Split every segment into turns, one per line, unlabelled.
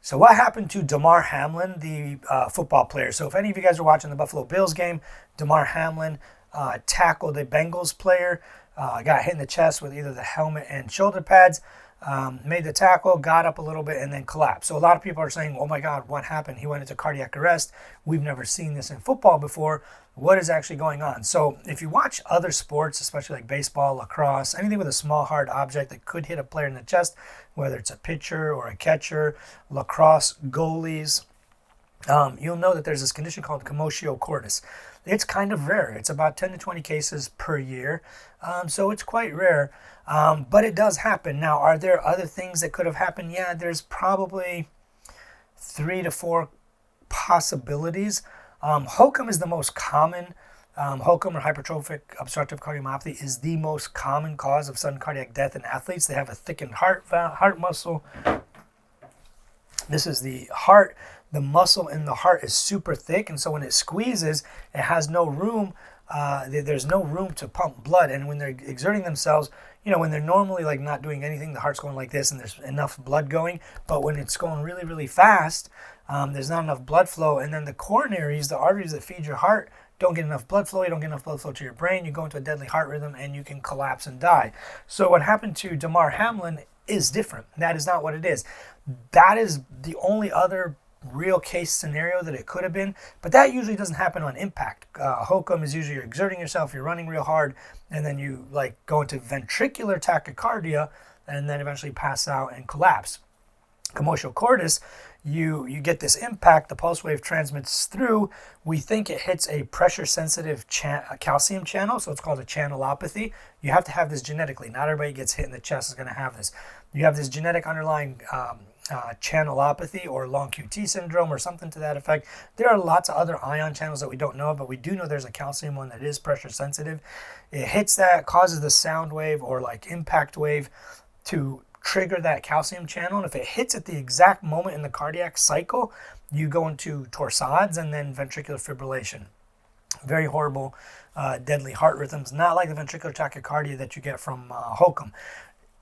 So what happened to Damar Hamlin, the football player? So if any of you guys are watching the Buffalo Bills game, Damar Hamlin tackled a Bengals player, got hit in the chest with either the helmet and shoulder pads, made the tackle, got up a little bit, and then collapsed. So a lot of people are saying, oh my God, what happened? He went into cardiac arrest. We've never seen this in football before. What is actually going on? So if you watch other sports, especially like baseball, lacrosse, anything with a small hard object that could hit a player in the chest, whether it's a pitcher or a catcher, lacrosse goalies, you'll know that there's this condition called commotio cordis. It's kind of rare. It's about 10 to 20 cases per year. So it's quite rare, but it does happen. Now, are there other things that could have happened? Yeah, there's probably 3 to 4 possibilities. HOCM is the most common. HOCM, or hypertrophic obstructive cardiomyopathy, is the most common cause of sudden cardiac death in athletes. They have a thickened heart muscle. This is the heart. The muscle in the heart is super thick, and so when it squeezes, it has no room. There's no room to pump blood, and when they're exerting themselves, when they're normally like not doing anything, the heart's going like this, and there's enough blood going. But when it's going really, really fast, there's not enough blood flow, and then the coronaries, the arteries that feed your heart, don't get enough blood flow. You don't get enough blood flow to your brain. You go into a deadly heart rhythm, and you can collapse and die. So what happened to Damar Hamlin is different. That is not what it is. That is the only other real case scenario that it could have been, but that usually doesn't happen on impact. HOCM is usually you're exerting yourself, you're running real hard, and then you like go into ventricular tachycardia and then eventually pass out and collapse. Commotio cordis, you get this impact, the pulse wave transmits through. We think it hits a pressure sensitive calcium channel, so it's called a channelopathy. You have to have this genetically. Not everybody gets hit in the chest is going to have this. You have this genetic underlying channelopathy or long QT syndrome or something to that effect. There are lots of other ion channels that we don't know of, but we do know there's a calcium one that is pressure sensitive. It hits that, causes the sound wave or like impact wave to trigger that calcium channel, and if it hits at the exact moment in the cardiac cycle, you go into torsades and then ventricular fibrillation. Very horrible, deadly heart rhythms, not like the ventricular tachycardia that you get from HOCM.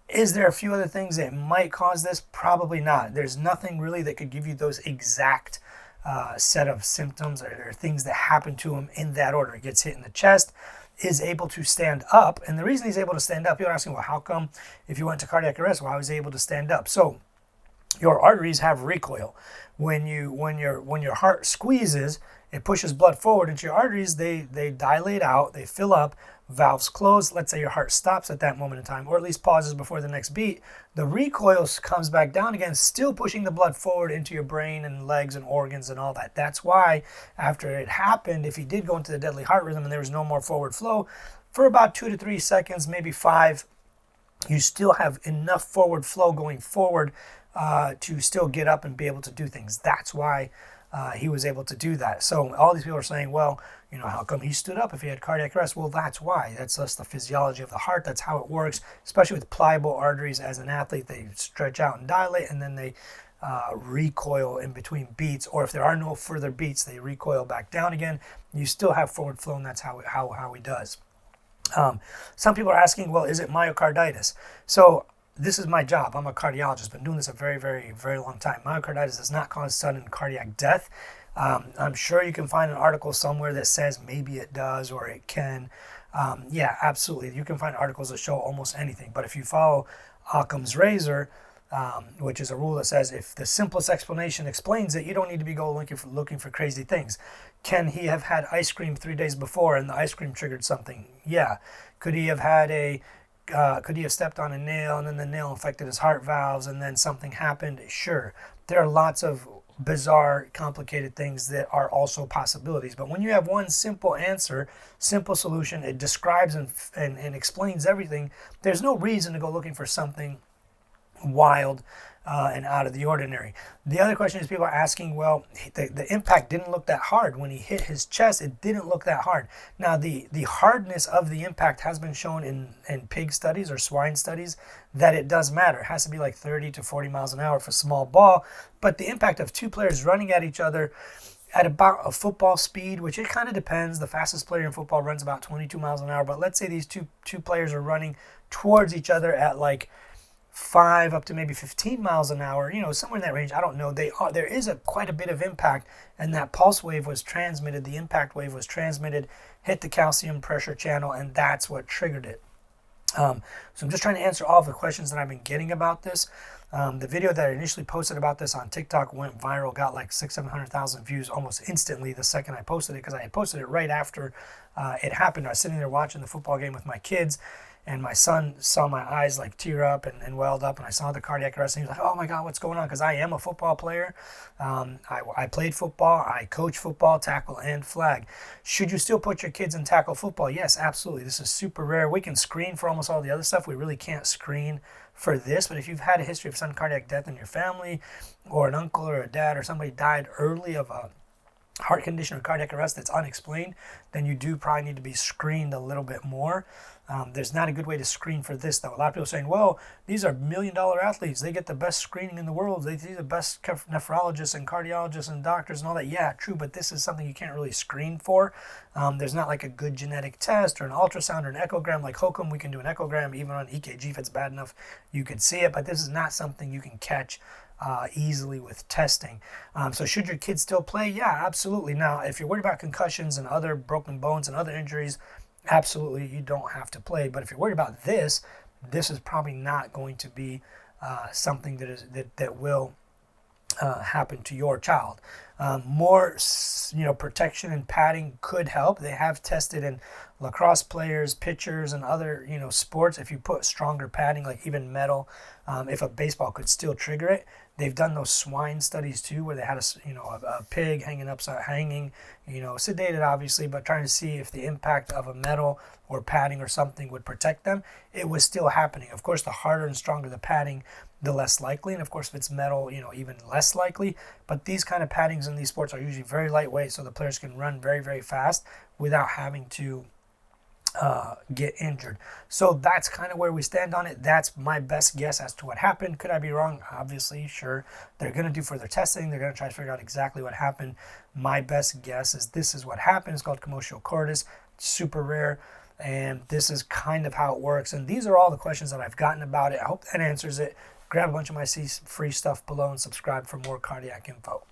Is there a few other things that might cause this? Probably not. There's nothing really that could give you those exact set of symptoms or things that happen to him in that order. He gets hit in the chest, is able to stand up. And the reason he's able to stand up, you're asking, well, how come if you went to cardiac arrest, why was he able to stand up? So your arteries have recoil. When your heart squeezes, it pushes blood forward into your arteries. They dilate out, they fill up, valves close. Let's say your heart stops at that moment in time, or at least pauses before the next beat. The recoil comes back down again, still pushing the blood forward into your brain and legs and organs and all that. That's why after it happened, if he did go into the deadly heart rhythm and there was no more forward flow, for about 2 to 3 seconds, maybe 5, you still have enough forward flow going forward to still get up and be able to do things. That's why he was able to do that. So all these people are saying, well, how come he stood up if he had cardiac arrest? Well, that's why. That's just the physiology of the heart. That's how it works, especially with pliable arteries. As an athlete, they stretch out and dilate, and then they recoil in between beats. Or if there are no further beats, they recoil back down again. You still have forward flow, and that's how he does. Some people are asking, well, is it myocarditis? So this is my job. I'm a cardiologist. Been doing this a very, very, very long time. Myocarditis does not cause sudden cardiac death. I'm sure you can find an article somewhere that says maybe it does or it can. Yeah, absolutely. You can find articles that show almost anything. But if you follow Occam's razor, which is a rule that says if the simplest explanation explains it, you don't need to be looking for crazy things. Can he have had ice cream 3 days before and the ice cream triggered something? Yeah. Could he have stepped on a nail and then the nail infected his heart valves and then something happened? Sure. There are lots of bizarre, complicated things that are also possibilities. But when you have one simple answer, simple solution, it describes and explains everything, there's no reason to go looking for something wild and out of the ordinary. The other question is people are asking, well, the impact didn't look that hard. When he hit his chest, it didn't look that hard. Now, the hardness of the impact has been shown in pig studies or swine studies that it does matter. It has to be like 30 to 40 miles an hour for a small ball. But the impact of 2 players running at each other at about a football speed, which it kind of depends. The fastest player in football runs about 22 miles an hour. But let's say these two players are running towards each other at like 5 up to maybe 15 miles an hour, somewhere in that range. I don't know. There is quite a bit of impact, and that pulse wave was transmitted, the impact wave was transmitted, hit the calcium pressure channel, and that's what triggered it. So I'm just trying to answer all of the questions that I've been getting about this. The video that I initially posted about this on TikTok went viral, got like 600,000-700,000 views almost instantly the second I posted it, because I had posted it right after it happened. I was sitting there watching the football game with my kids, and my son saw my eyes like tear up and welled up, and I saw the cardiac arrest, and he was like, oh my God, what's going on? Because I am a football player. I played football, I coach football, tackle, and flag. Should you still put your kids in tackle football? Yes, absolutely. This is super rare. We can screen for almost all the other stuff. We really can't screen for this, but if you've had a history of sudden cardiac death in your family, or an uncle or a dad or somebody died early of a heart condition or cardiac arrest that's unexplained, then you do probably need to be screened a little bit more. There's not a good way to screen for this, though. A lot of people are saying, well, these are million-dollar athletes. They get the best screening in the world. They see the best nephrologists and cardiologists and doctors and all that. Yeah, true, but this is something you can't really screen for. There's not like a good genetic test or an ultrasound or an echogram. Like Hokum, we can do an echogram. Even on EKG, if it's bad enough, you could see it. But this is not something you can catch easily with testing. So should your kids still play? Yeah, absolutely. Now, if you're worried about concussions and other broken bones and other injuries, absolutely, you don't have to play. But if you're worried about this is probably not going to be something that will happen to your child. More, protection and padding could help. They have tested in lacrosse players, pitchers, and other, sports. If you put stronger padding, like even metal, if a baseball could still trigger it. They've done those swine studies too, where they had a pig hanging, sedated obviously, but trying to see if the impact of a metal or padding or something would protect them. It was still happening. Of course, the harder and stronger the padding, the less likely. And of course, if it's metal, even less likely. But these kind of paddings in these sports are usually very lightweight, so the players can run very, very fast without having to get injured. So that's kind of where we stand on it. That's my best guess as to what happened. Could I be wrong? Obviously, sure. They're going to do further testing. They're going to try to figure out exactly what happened. My best guess is this is what happened. It's called commotio cordis. It's super rare. And this is kind of how it works. And these are all the questions that I've gotten about it. I hope that answers it. Grab a bunch of my free stuff below and subscribe for more cardiac info.